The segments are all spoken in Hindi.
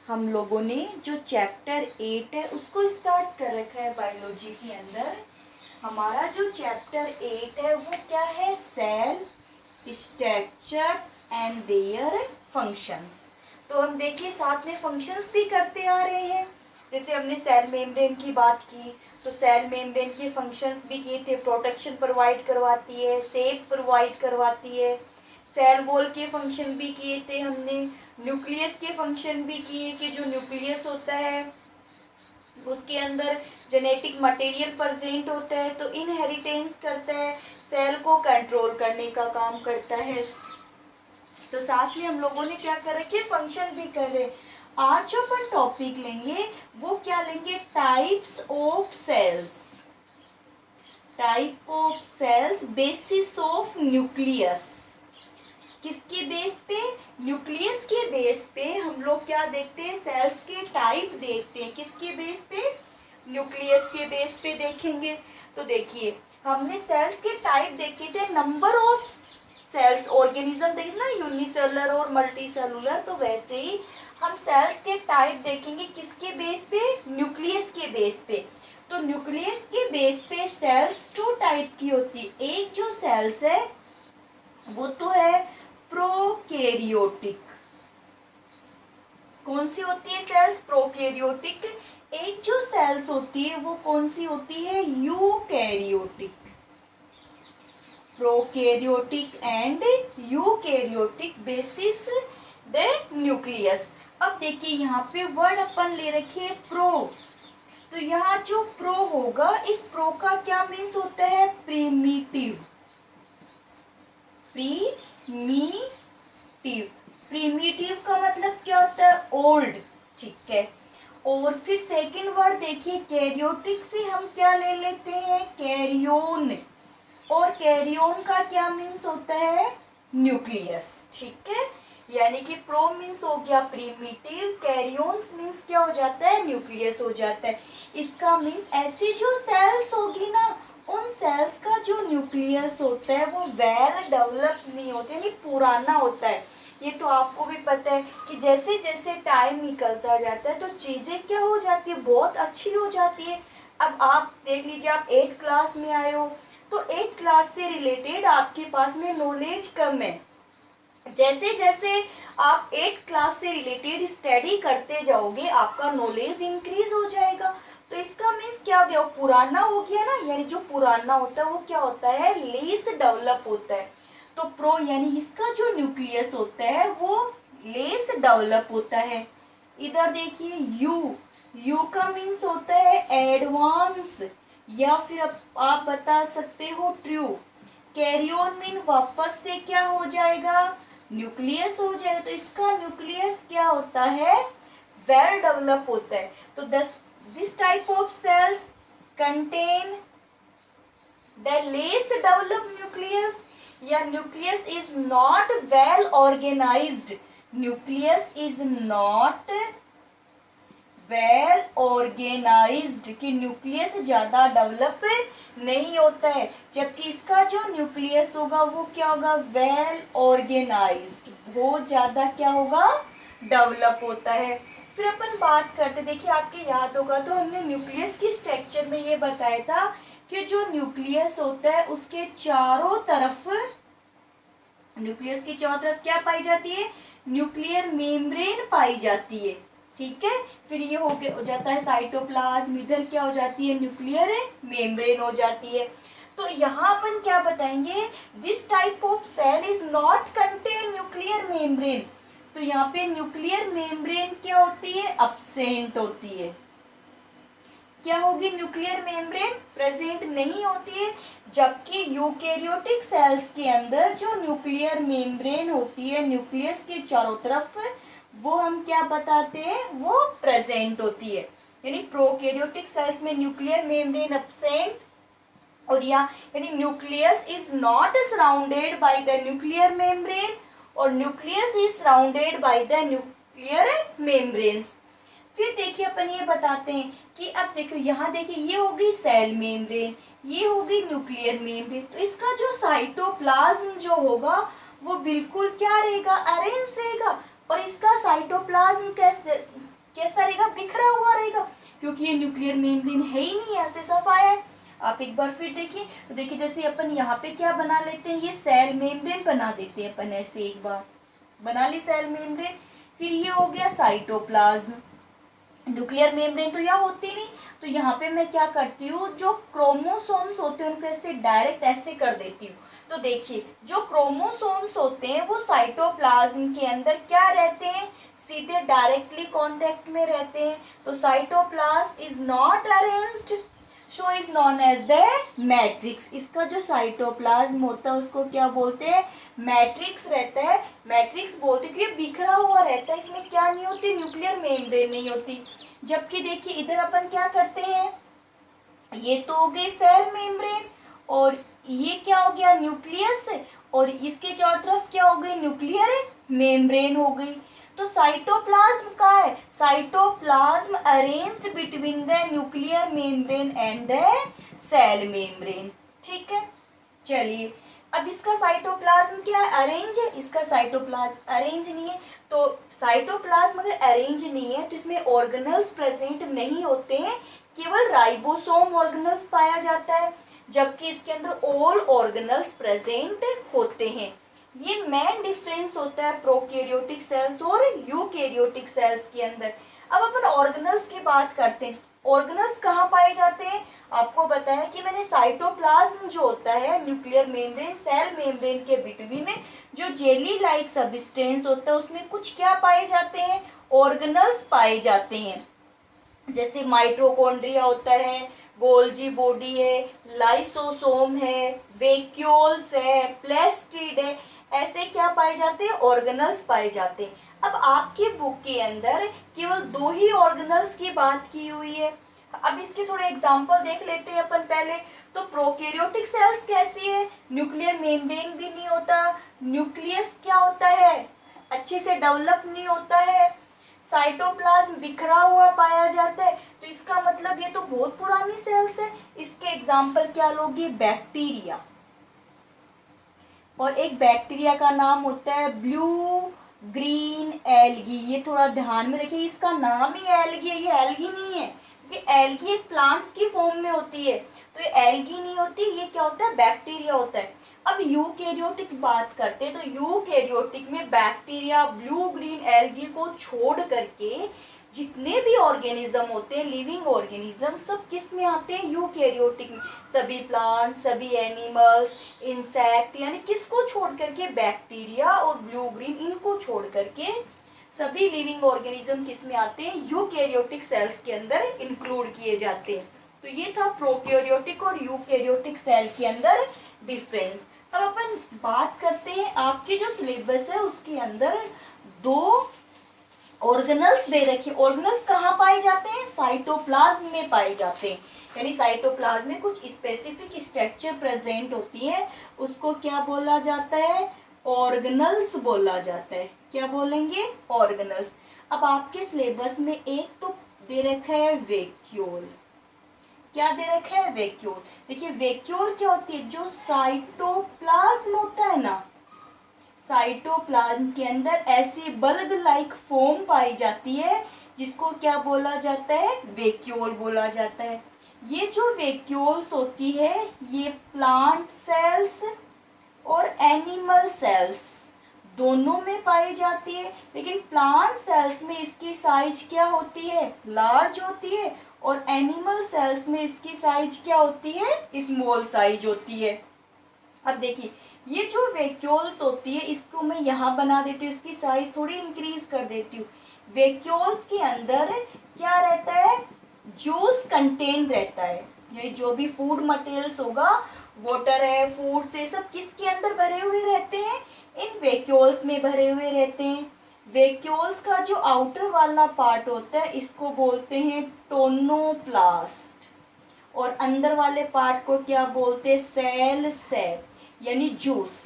हम लोगों ने जो चैप्टर 8 है उसको स्टार्ट कर रखा है बायोलॉजी के अंदर। हमारा जो चैप्टर 8 है वो क्या है, cell structures and their functions. तो हम देखिए साथ में फंक्शंस भी करते आ रहे हैं। जैसे हमने सेल मेम्ब्रेन की बात की तो सेल मेम्ब्रेन के फंक्शंस भी किए थे, प्रोटेक्शन प्रोवाइड करवाती है, सेफ प्रोवाइड करवाती है। सेल वॉल के फंक्शन भी किए थे हमने, न्यूक्लियस के फंक्शन भी किए कि जो न्यूक्लियस होता है उसके अंदर जेनेटिक मटेरियल प्रेजेंट होता है तो इनहेरिटेंस करता है, सेल को कंट्रोल करने का काम करता है। तो साथ में हम लोगों ने क्या कर रखे, फंक्शन भी कर रहे। आज जो अपन टॉपिक लेंगे वो क्या लेंगे, types of cells. Type of cells, basis of nucleus. किसके बेस पे, न्यूक्लियस के बेस पे हम लोग क्या देखते हैं, सेल्स के टाइप देखते हैं। किसके बेस पे, न्यूक्लियस के बेस पे देखेंगे। तो देखिए हमने सेल्स के टाइप देखे थे, नंबर ऑफ सेल्स, ऑर्गेनिज्म देखे ना, यूनिसेलुलर और मल्टीसेलुलर। तो वैसे ही हम सेल्स के टाइप देखेंगे किसके बेस पे, न्यूक्लियस के बेस पे। तो न्यूक्लियस के बेस पे सेल्स टू टाइप की होती है। एक जो सेल्स है वो तो है प्रोकैरियोटिक। कौन सी होती है सेल्स, प्रोकैरियोटिक। एक जो सेल्स होती है वो कौन सी होती है, eukaryotic. Prokaryotic and eukaryotic basis the nucleus. अब देखिए यहाँ पे वर्ड अपन ले रखिए प्रो। तो यहाँ जो प्रो होगा, इस प्रो का क्या मीन्स होता है, प्रिमिटिव। प्रीमिटिव, प्रीमिटिव का मतलब क्या होता है, ओल्ड। ठीक है। और फिर सेकंड वर्ड देखिए, कैरियोटिक से हम क्या ले लेते हैं, कैरियोन। और कैरियोन का क्या मीन्स होता है, न्यूक्लियस। ठीक है, यानी कि प्रो मीन्स हो गया प्रीमिटिव, कैरियोन्स मीन्स क्या हो जाता है, न्यूक्लियस हो जाता है। इसका मीन्स ऐसी जो सेल्स होगी ना, उन सेल्स का जो न्यूक्लियस होता है वो वेल डेवलप नहीं होता, यानी पुराना होता है। ये तो आपको भी पता है कि जैसे जैसे टाइम निकलता जाता है तो चीजें क्या हो जाती है, बहुत अच्छी हो जाती है। अब आप देख लीजिए, आप 8th क्लास में आए हो तो 8th क्लास से रिलेटेड आपके पास में नॉलेज कम है। जैसे जैसे आप 8th क्लास से रिलेटेड स्टडी करते जाओगे आपका नॉलेज इंक्रीज हो जाएगा। तो इसका मीन्स क्या हो गया, पुराना हो गया ना, यानी जो पुराना होता है वो क्या होता है, लेस डेवलप होता है। तो प्रो यानी इसका जो न्यूक्लियस होता है वो लेस डेवलप होता है। इधर देखिए यू, यू का मीन्स होता है एडवांस, या फिर आप बता सकते हो ट्रू। कैरियोन मीन वापस से क्या हो जाएगा, न्यूक्लियस हो जाएगा। तो इसका न्यूक्लियस क्या होता है, वेल डेवलप होता है। तो this type of cells contain the less developed nucleus, या nucleus is not well organized. Nucleus is not well organized, कि न्यूक्लियस ज्यादा डेवलप नहीं होता है, जबकि इसका जो न्यूक्लियस होगा वो क्या होगा, वेल ऑर्गेनाइज्ड, बहुत ज्यादा क्या होगा, डेवलप होता है। फिर अपन बात करते, देखिए आपके याद होगा तो हमने न्यूक्लियस की स्ट्रक्चर में ये बताया था कि जो न्यूक्लियस होता है उसके चारों तरफ, न्यूक्लियस की चारों तरफ क्या पाई जाती है, न्यूक्लियर मेम्ब्रेन पाई जाती है। ठीक है, फिर ये हो जाता है साइटोप्लाज्म, इधर क्या हो जाती है, न्यूक्लियर मेम्ब्रेन हो जाती है। तो यहाँ अपन क्या बताएंगे, this type of cell is not contain nuclear membrane. तो यहाँ पे न्यूक्लियर मेम्ब्रेन क्या होती है, अब्सेंट होती है। क्या होगी, न्यूक्लियर मेम्ब्रेन प्रेजेंट नहीं होती है। जबकि यूकैरियोटिक सेल्स के अंदर जो न्यूक्लियर मेम्ब्रेन होती है न्यूक्लियस के चारों तरफ, वो हम क्या बताते हैं, वो प्रेजेंट होती है। यानी प्रोकैरियोटिक सेल्स में न्यूक्लियर मेम्ब्रेन एब्सेंट, और यानी nucleus is not surrounded by the nuclear membrane, और nucleus is surrounded by the nuclear membranes. फिर देखिए अपन ये बताते हैं कि अब देखो यहाँ देखिए ये होगी सेल मेम्ब्रेन, ये होगी न्यूक्लियर मेम्ब्रेन। तो इसका जो साइटोप्लाज्म जो होगा वो बिल्कुल क्या रहेगा, अरेंज रहेगा। और इसका साइटोप्लाज्म कैसे, कैसा रहेगा, बिखरा हुआ रहेगा, क्योंकि ये न्यूक्लियर मेम्ब्रेन है ही नहीं, ऐसे साफ आया है। आप एक बार फिर देखिए, तो देखिए जैसे अपन यहाँ पे क्या बना लेते हैं, ये सेल मेम्ब्रेन बना देते हैं अपन, ऐसे एक बार बना ली सेल मेम्ब्रेन। फिर ये हो गया साइटोप्लाज्म। न्यूक्लियर मेम्ब्रेन तो यहाँ होती नहीं, तो यहाँ पे मैं क्या करती हूँ, जो क्रोमोसोम्स होते हैं उनको ऐसे डायरेक्ट ऐसे कर देती हूँ। तो देखिए जो क्रोमोसोम्स होते हैं वो साइटोप्लाज्म के अंदर क्या रहते हैं, सीधे डायरेक्टली कांटेक्ट में रहते हैं। तो cytoplasm is not arranged, so is known as the matrix. इसका जो साइटोप्लाज्म होता है उसको क्या बोलते हैं, मैट्रिक्स रहता है। मैट्रिक्स बोलते हैं कि बिखरा हुआ रहता है, इसमें क्या नहीं होती, न्यूक्लियर मेम्ब्रेन नहीं होती। जबकि देखिए इधर अपन क्या करते हैं, ये तो हो गई सेल मेम्ब्रेन, और ये क्या हो गया, न्यूक्लियस, और इसके चारों तरफ क्या हो गई, न्यूक्लियर मेम्ब्रेन हो गई। तो साइटोप्लाज्म का है, cytoplasm arranged between the nuclear membrane and the cell membrane. ठीक है, चलिए अब इसका साइटोप्लाज्म क्या है, अरेंज है, इसका साइटोप्लाज्म अरेंज नहीं है। तो साइटोप्लाज्म अगर अरेंज नहीं है तो इसमें ऑर्गेनल्स प्रेजेंट नहीं होते हैं, केवल राइबोसोम ऑर्गेनल्स पाया जाता है, जबकि इसके अंदर ऑल ऑर्गेनल्स प्रेजेंट होते हैं। ये मेन डिफरेंस होता है प्रोकैरियोटिक सेल्स और यूकैरियोटिक सेल्स के अंदर। अब अपन ऑर्गेनल्स की बात करते हैं। ऑर्गेनल्स कहाँ पाए जाते हैं, आपको बताया कि मैंने साइटोप्लाज्म जो होता है न्यूक्लियर मेम्ब्रेन सेल मेम्ब्रेन के बिटवीन जो जेली लाइक सब्सटेंस होता है उसमें कुछ क्या पाए जाते हैं, ऑर्गेनल्स पाए जाते हैं। जैसे माइटोकॉन्ड्रिया होता है, गोल्जी बॉडी है, लाइसोसोम है, वैक्यूल्स है, प्लास्टिड है, ऐसे क्या पाए जाते हैं, ऑर्गेनल्स पाए जाते हैं। अब आपके बुक के अंदर केवल 2 ही ऑर्गेनल्स की बात की हुई है। अब इसके थोड़े एग्जांपल देख लेते हैं अपन पहले। तो प्रोकैरियोटिक सेल्स कैसी है, न्यूक्लियर मेम्ब्रेन भी नहीं होता, न्यूक्लियस क्या होता है, अच्छे से डेवलप नहीं होता है, साइटोप्लाज्म बिखरा हुआ पाया जाता है। तो इसका मतलब ये तो बहुत पुरानी सेल्स है। इसके एग्जांपल क्या लोगे, बैक्टीरिया, और एक बैक्टीरिया का नाम होता है ब्लू ग्रीन एल्गी। ये थोड़ा ध्यान में रखिए, इसका नाम ही एल्गी है, ये एल्गी नहीं है, क्योंकि एल्गी एक प्लांट्स की फॉर्म में होती है, तो ये एल्गी नहीं होती, ये क्या होता है, बैक्टीरिया होता है। अब यूकैरियोटिक बात करते हैं, तो यूकैरियोटिक में बैक्टीरिया ब्लू ग्रीन एल्गी को छोड़ करके जितने भी ऑर्गेनिज्म होते हैं, लिविंग ऑर्गेनिज्म, सब किस में आते हैं, यूकैरियोटिक में। सभी प्लांट, सभी एनिमल्स, इंसेक्ट, यानी किसको छोड़ करके, बैक्टीरिया और ब्लू ग्रीन, इनको छोड़ करके सभी लिविंग ऑर्गेनिज्म किस में आते हैं, यूकैरियोटिक सेल्स के अंदर इंक्लूड किए जाते हैं। तो ये था प्रोकैरियोटिक और यूकैरियोटिक सेल के अंदर डिफरेंस। अब अपन बात करते हैं, आपके जो सिलेबस है उसके अंदर 2 ऑर्गेनल्स दे रखे। ऑर्गेनल्स कहाँ पाए जाते हैं, साइटोप्लाज्म में पाए जाते हैं, यानी साइटोप्लाज्म में कुछ स्पेसिफिक स्ट्रक्चर प्रेजेंट होती है, उसको क्या बोला जाता है, ऑर्गेनल्स बोला जाता है। क्या बोलेंगे, ऑर्गेनल्स। अब आपके सिलेबस में एक तो दे रखा है वैक्यूल, क्या दे रखा है, वैक्यूल। देखिए वैक्यूल क्या होती है, जो साइटोप्लाज्म होता है ना, साइटोप्लाज्म के अंदर ऐसी बल्ब लाइक फॉर्म पाई जाती है जिसको क्या बोला जाता है, वैक्यूल बोला जाता है। ये जो वैक्यूल्स होती है ये प्लांट सेल्स और एनिमल सेल्स दोनों में पाई जाती है, लेकिन प्लांट सेल्स में इसकी साइज क्या होती है, लार्ज होती है, और एनिमल सेल्स में इसकी साइज क्या होती है, स्मॉल साइज होती है। अब देखिए ये जो वैक्यूल्स होती है इसको मैं यहाँ बना देती हूँ, इसकी साइज थोड़ी इंक्रीज कर देती हूँ। वैक्यूल्स के अंदर क्या रहता है, जूस कंटेन रहता है, ये जो भी फूड मटेरियल्स होगा, वाटर है, फूड से सब किसके अंदर भरे हुए रहते हैं, इन वैक्यूल्स में भरे हुए रहते हैं। वैक्यूल्स का जो आउटर वाला पार्ट होता है इसको बोलते हैं टोनोप्लास्ट, और अंदर वाले पार्ट को क्या बोलते हैं, सेल सैक, यानी जूस।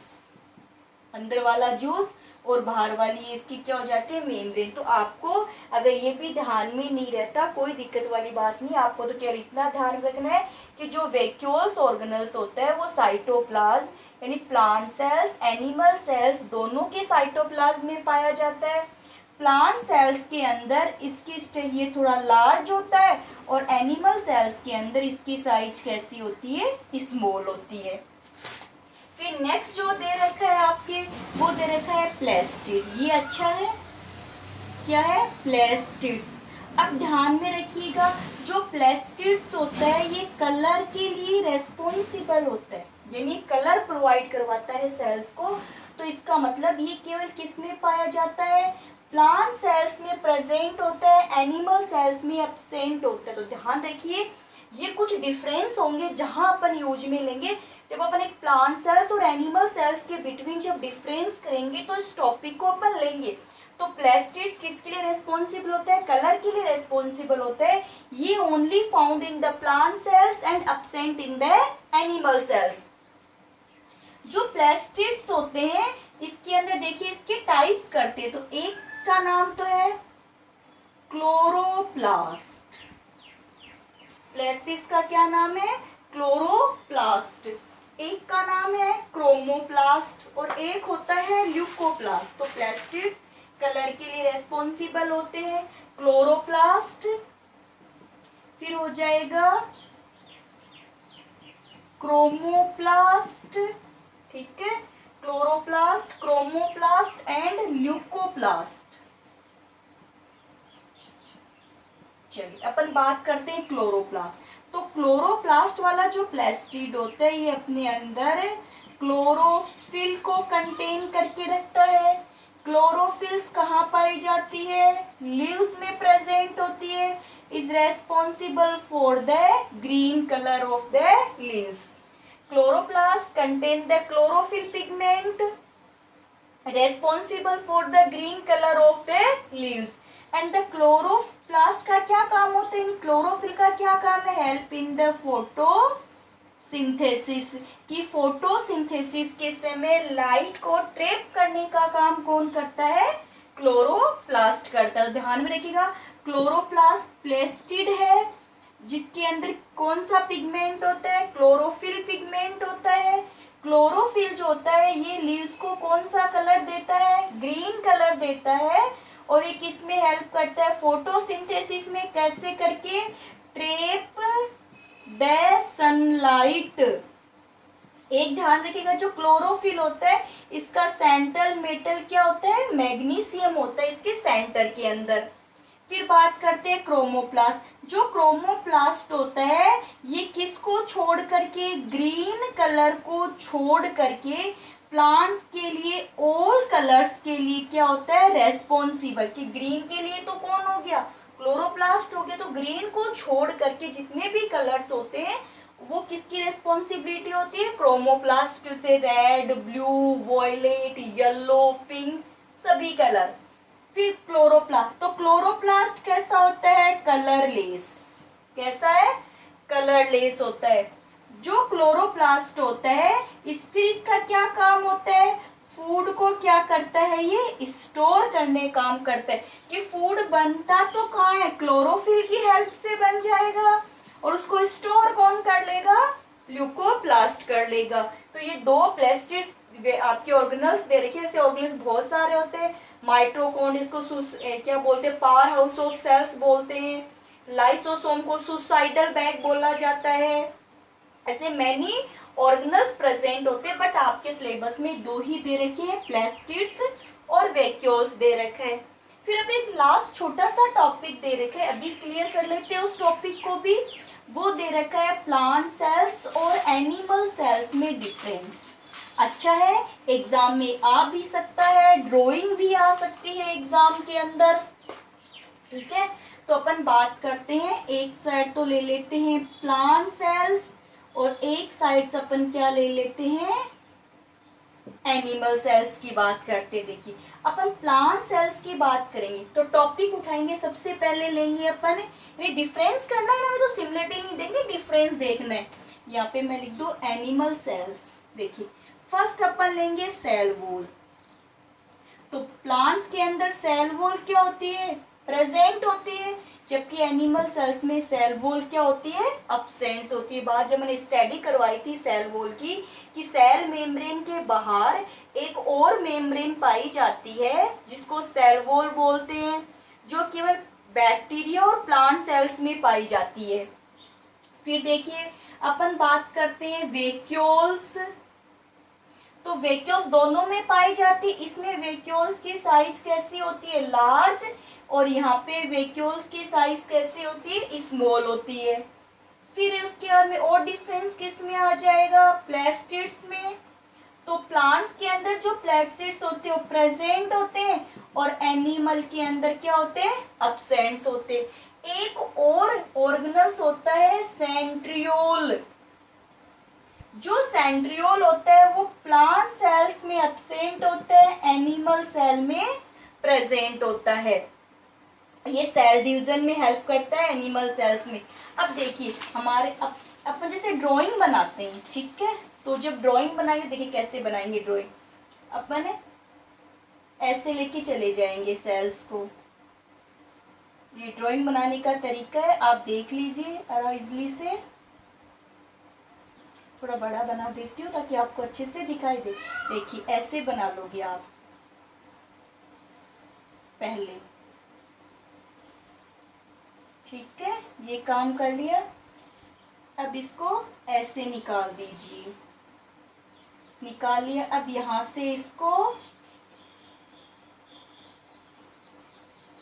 अंदर वाला जूस और बाहर वाली इसकी क्या हो जाती है, मेम्ब्रेन। तो आपको अगर ये भी ध्यान में नहीं रहता कोई दिक्कत वाली बात नहीं, आपको तो केवल इतना ध्यान रखना है कि जो वैक्यूल्स ऑर्गेनल्स होता है वो साइटोप्लाज्म यानी प्लांट सेल्स, एनिमल सेल्स दोनों के साइटोप्लाज्म में पाया जाता है। प्लांट सेल्स के अंदर इसकी ये थोड़ा लार्ज होता है और एनिमल सेल्स के अंदर इसकी साइज कैसी होती है, स्मॉल होती है। फिर नेक्स्ट जो दे रखा है आपके, वो दे रखा है प्लेस्टिड। ये अच्छा है, क्या है, प्लेस्टिड्स। अब ध्यान में रखिएगा, जो प्लेस्टिड्स होता है ये कलर के लिए रेस्पॉन्सिबल होता है, यानी कलर प्रोवाइड करवाता है सेल्स को। तो इसका मतलब ये केवल किस में पाया जाता है, प्लांट सेल्स में प्रेजेंट होता है, एनिमल सेल्स में एब्सेंट होता है। तो ध्यान रखिए, ये कुछ डिफरेंस होंगे जहां अपन यूज में लेंगे। जब अपन एक प्लांट सेल्स और एनिमल सेल्स के बिटवीन जब डिफरेंस करेंगे तो इस टॉपिक को अपन लेंगे। तो प्लेस्टिड्स किसके लिए रेस्पॉन्सिबल होता है, कलर के लिए रेस्पॉन्सिबल होता है। ये only found in the plant cells and absent in the animal cells. जो प्लेस्टिड्स होते हैं इसके अंदर देखिए इसके टाइप्स करते हैं। तो एक का नाम तो है क्लोरोप्लास्ट। प्लेस्टिड्स का क्या नाम है, क्लोरोप्लास्ट। एक का नाम है क्रोमोप्लास्ट और एक होता है ल्यूकोप्लास्ट। तो प्लेस्टिड्स कलर के लिए रेस्पॉन्सिबल होते हैं, क्लोरोप्लास्ट। फिर हो जाएगा क्रोमोप्लास्ट, ठीक है, क्लोरोप्लास्ट, क्रोमोप्लास्ट एंड ल्यूकोप्लास्ट। चलिए अपन बात करते हैं क्लोरोप्लास्ट। तो क्लोरोप्लास्ट वाला जो प्लास्टिड होता है ये अपने अंदर क्लोरोफिल को कंटेन करके रखता है। क्लोरोफिल्स कहाँ पाई जाती है, लीव्स में प्रेजेंट होती है। Is responsible for the green colour of the leaves. Chloroplast contain the chlorophyll pigment responsible for the green color of the leaves and the chloroplast का क्या काम होता है, क्लोरोफिल का क्या काम है, हेल्प इन द फोटोसिंथेसिस। की फोटोसिंथेसिस के समय लाइट को ट्रैप करने का काम कौन करता है, क्लोरोप्लास्ट करता है। ध्यान में रखिएगा, क्लोरोप्लास्ट प्लास्टिड है जिसके अंदर कौन सा पिगमेंट होता है, क्लोरोफिल पिगमेंट होता है। क्लोरोफिल जो होता है ये लीव्स को कौन सा कलर देता है, ग्रीन कलर देता है। और ये किसमें हेल्प करता है, फोटोसिंथेसिस में। कैसे करके, ट्रैप द सनलाइट। एक ध्यान रखिएगा, जो क्लोरोफिल होता है इसका सेंट्रल मेटल क्या होता है, मैग्नीशियम होता है इसके सेंटर के अंदर। फिर बात करते हैं क्रोमोप्लास्ट। जो क्रोमोप्लास्ट होता है ये किसको छोड़ करके, ग्रीन कलर को छोड़ करके प्लांट के लिए ऑल कलर्स के लिए क्या होता है, रेस्पॉन्सिबल। कि ग्रीन के लिए तो कौन हो गया, क्लोरोप्लास्ट हो गया। तो ग्रीन को छोड़ करके जितने भी कलर्स होते हैं वो किसकी रेस्पॉन्सिबिलिटी होती है, क्रोमोप्लास्ट से। Red, blue, violet, yellow, pink, सभी कलर। फिर क्लोरोप्लास्ट। तो क्लोरोप्लास्ट कैसा होता है, कलरलेस। कैसा है, कलरलेस होता है। जो क्लोरोप्लास्ट होता है फिर इसका क्या काम होता है, फूड को क्या करता है, ये स्टोर करने काम करता है। कि फूड बनता तो कहाँ है, क्लोरोफिल की हेल्प से बन जाएगा और उसको स्टोर कौन कर लेगा, ल्यूकोप्लास्ट कर लेगा। तो ये दो प्लास्टिड्स आपके ऑर्गेनल्स दे रखे हैं। ऐसे ऑर्गेनल्स बहुत सारे होते हैं। माइटोकॉन्ड्रिया इसको क्या बोलते हैं, पावर हाउस ऑफ सेल्स बोलते हैं। लाइसोसोम को सुसाइडल बैग बोला जाता है। ऐसे मैनी ऑर्गेनल्स प्रेजेंट होते हैं, बट आपके सिलेबस में दो ही दे रखे हैं, प्लास्टिड्स और वैक्यूल्स दे रखा है। फिर अब एक लास्ट छोटा सा टॉपिक दे रखा है, अभी क्लियर कर लेते हैं उस टॉपिक को भी। वो दे रखा है प्लांट सेल्स और एनिमल सेल्स में डिफरेंस। अच्छा है, एग्जाम में आ भी सकता है, ड्राइंग भी आ सकती है एग्जाम के अंदर, ठीक है। तो अपन बात करते हैं, एक साइड तो ले लेते हैं प्लांट सेल्स और एक साइड से अपन क्या ले लेते हैं, एनिमल सेल्स की बात करते। देखिए अपन प्लांट सेल्स की बात करेंगे तो टॉपिक उठाएंगे, सबसे पहले लेंगे अपन, ये डिफरेंस करना है ना, हमें तो सिमिलरिटी नहीं देखनी, डिफरेंस देखना है। यहाँ पे मैं लिख दू एनिमल सेल्स। देखिए फर्स्ट अपन लेंगे सेल वॉल। तो प्लांट्स के अंदर सेल वॉल क्या होती है, प्रेजेंट होती है। जबकि एनिमल सेल्स में सेल वॉल क्या होती है, अब्सेंट होती है। बात जब मैंने स्टडी करवाई थी सेल वॉल की, कि सेल मेम्ब्रेन के बाहर एक और मेम्ब्रेन पाई जाती है जिसको सेल वॉल बोलते हैं, जो केवल बैक्टीरिया और प्लांट सेल्स में पाई जाती है। फिर देखिए अपन बात करते हैं वेक्यूल्स। तो वेक्यूल्स दोनों में पाई जाती है। इसमें वेक्यूल्स की साइज कैसी होती है, लार्ज, और यहाँ पे वेक्यूल्स की साइज कैसी होती है, स्मॉल होती है। फिर उसके बाद में और डिफरेंस किस में आ जाएगा, प्लास्टिड्स में। तो प्लांट्स के अंदर जो प्लास्टिड्स होते हैं वो प्रेजेंट होते हैं, और एनिमल के अंदर क्या होते हैं, अब्सेंट्स होते हैं। एक और ऑर्गेनल्स होता है सेंट्रियोल। जो सेंट्रियोल होता है वो प्लांट सेल्स में एब्सेंट होता है, एनिमल सेल में प्रेजेंट होता है। ये सेल डिवीजन में हेल्प करता है एनिमल सेल्स में। अब देखिए हमारे अपन जैसे ड्राइंग बनाते हैं, ठीक है, तो जब ड्राइंग बनाएंगे, देखिए कैसे बनाएंगे ड्राइंग। अपन ऐसे लेके चले जाएंगे सेल्स को। ये ड्राइंग बनाने का तरीका है, आप देख लीजिए इजली से। थोड़ा बड़ा बना देती हूँ ताकि आपको अच्छे से दिखाई दे। देखिए ऐसे बना लोगे आप पहले, ठीक है, ये काम कर लिया। अब इसको ऐसे निकाल दीजिए, निकाल लिया। अब यहां से इसको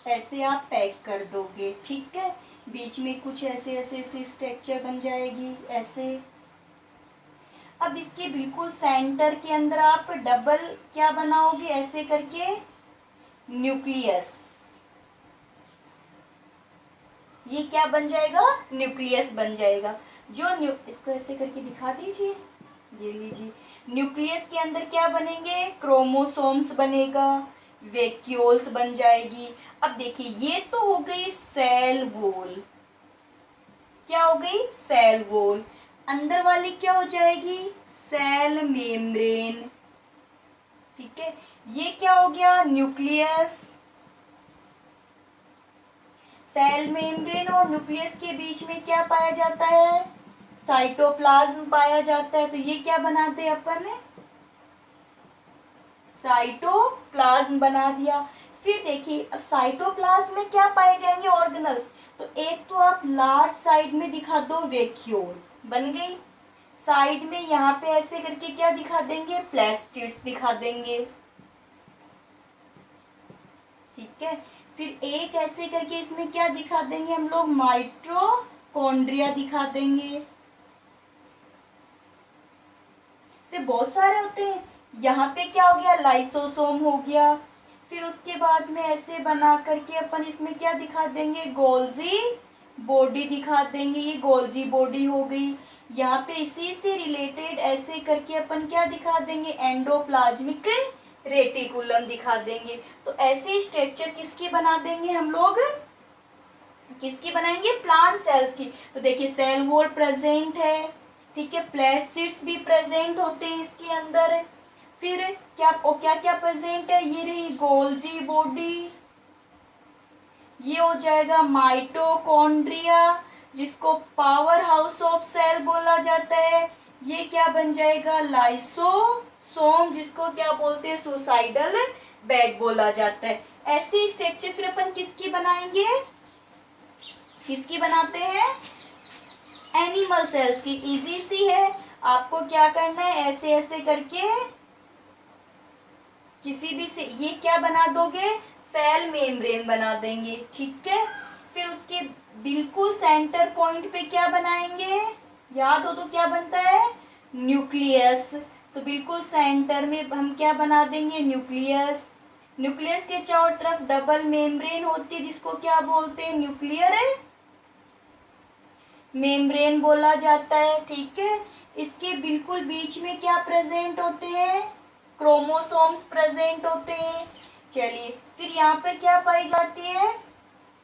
ऐसे आप पैक कर दोगे, ठीक है। बीच में कुछ ऐसे ऐसे ऐसे स्ट्रक्चर बन जाएगी ऐसे। अब इसके बिल्कुल सेंटर के अंदर आप डबल क्या बनाओगे, ऐसे करके न्यूक्लियस। ये क्या बन जाएगा, न्यूक्लियस बन जाएगा। इसको ऐसे करके दिखा दीजिए, ये लीजिए। न्यूक्लियस के अंदर क्या बनेंगे, क्रोमोसोम्स बनेगा, वेक्यूल्स बन जाएगी। अब देखिए ये तो हो गई सेल वॉल। क्या हो गई, सेल वॉल। अंदर वाली क्या हो जाएगी, सेल मेम्ब्रेन, ठीक है। ये क्या हो गया, न्यूक्लियस। सेल मेम्ब्रेन और न्यूक्लियस के बीच में क्या पाया जाता है, साइटोप्लाज्म पाया जाता है। तो ये क्या बनाते हैं अपन, साइटोप्लाज्म बना दिया। फिर देखिए अब साइटोप्लाज्म में क्या पाए जाएंगे, ऑर्गेनल्स। तो एक तो आप लार्ज साइड में दिखा दो, वेक्यूल बन गई। साइड में यहाँ पे ऐसे करके क्या दिखा देंगे, प्लास्टिड्स दिखा देंगे, ठीक है। फिर एक ऐसे करके इसमें क्या दिखा देंगे हम लोग, माइटोकॉन्ड्रिया दिखा देंगे। से बहुत सारे होते हैं। यहाँ पे क्या हो गया, लाइसोसोम हो गया। फिर उसके बाद में ऐसे बना करके अपन इसमें क्या दिखा देंगे, गोल्जी बॉडी दिखा देंगे। ये गोल्जी बॉडी हो गई। यहाँ पे इसी से रिलेटेड ऐसे करके अपन क्या दिखा देंगे, एंडोप्लाज्मिक रेटिकुलम दिखा देंगे। तो ऐसे स्ट्रक्चर किसकी बना देंगे हम लोग, किसकी बनाएंगे, प्लांट सेल्स की। तो देखिए सेल वॉल प्रेजेंट है, ठीक है, प्लास्टिड्स भी प्रेजेंट होते हैं इसके अंदर। फिर क्या क्या प्रेजेंट है, ये रही गोल्जी बॉडी, ये हो जाएगा माइटोकॉन्ड्रिया जिसको पावर हाउस ऑफ सेल बोला जाता है। ये क्या बन जाएगा, लाइसोसोम जिसको क्या बोलते हैं, सुसाइडल बैग बोला जाता है। ऐसी स्ट्रक्चर फिर अपन किसकी बनाएंगे, किसकी बनाते हैं, एनिमल सेल्स की। इजी सी है, आपको क्या करना है, ऐसे ऐसे करके किसी भी से ये क्या बना दोगे, सेल मेम्ब्रेन बना देंगे, ठीक है। फिर उसके बिल्कुल सेंटर पॉइंट पे क्या बनाएंगे, याद हो तो क्या बनता है, न्यूक्लियस। तो बिल्कुल सेंटर में हम क्या बना देंगे, न्यूक्लियस। न्यूक्लियस के चारों तरफ डबल मेम्ब्रेन होती है जिसको क्या बोलते हैं, न्यूक्लियर मेम्ब्रेन बोला जाता है, ठीक है। इसके बिल्कुल बीच में क्या प्रेजेंट होते हैं, क्रोमोसोम्स प्रेजेंट होते हैं। चलिए फिर यहाँ पर क्या पाई जाती है,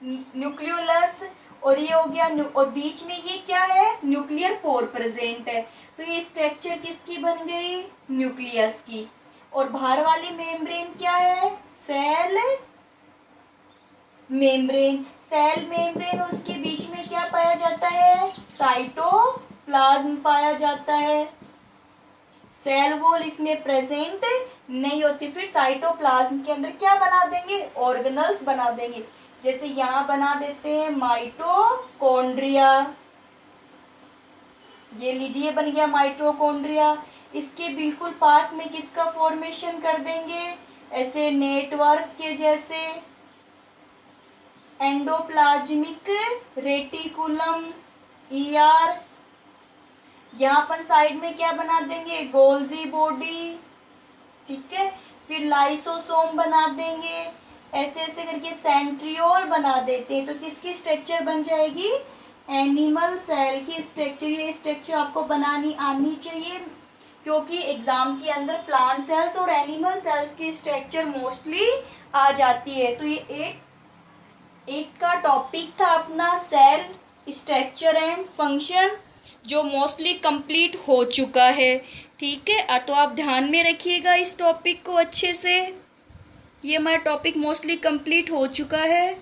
न्यूक्लियोलस, और ये हो गया और बीच में ये क्या है, न्यूक्लियर पोर प्रेजेंट है। तो ये स्ट्रक्चर किसकी बन गई, न्यूक्लियस की। और बाहर वाली मेम्ब्रेन क्या है, सेल मेम्ब्रेन। सेल मेम्ब्रेन और उसके बीच में क्या पाया जाता है? साइटोप्लाज्म पाया जाता है। सेल वॉल इसमें प्रेजेंट नहीं होती, फिर साइटोप्लाज्म के अंदर क्या बना देंगे? ऑर्गेनल्स बना देंगे। जैसे यहाँ बना देते हैं माइटोकॉन्ड्रिया, ये लीजिए बन गया माइटोकॉन्ड्रिया। इसके बिल्कुल पास में किसका फॉर्मेशन कर देंगे? ऐसे नेटवर्क के जैसे एंडोप्लाज्मिक रेटिकुलम, ER। यहाँ पर साइड में क्या बना देंगे? गोल्जी बॉडी, ठीक है। फिर लाइसोसोम बना देंगे, ऐसे ऐसे करके सेंट्रियोल बना देते हैं। तो किसकी स्ट्रक्चर बन जाएगी? एनिमल सेल की स्ट्रक्चर। ये स्ट्रक्चर आपको बनानी आनी चाहिए, क्योंकि एग्जाम के अंदर प्लांट सेल्स और एनिमल सेल्स की स्ट्रक्चर मोस्टली आ जाती है। तो ये एक का टॉपिक था अपना सेल स्ट्रक्चर एंड फंक्शन, जो मोस्टली कंप्लीट हो चुका है, ठीक है। तो आप ध्यान में रखिएगा इस टॉपिक को अच्छे से। ये हमारा टॉपिक मोस्टली कंप्लीट हो चुका है।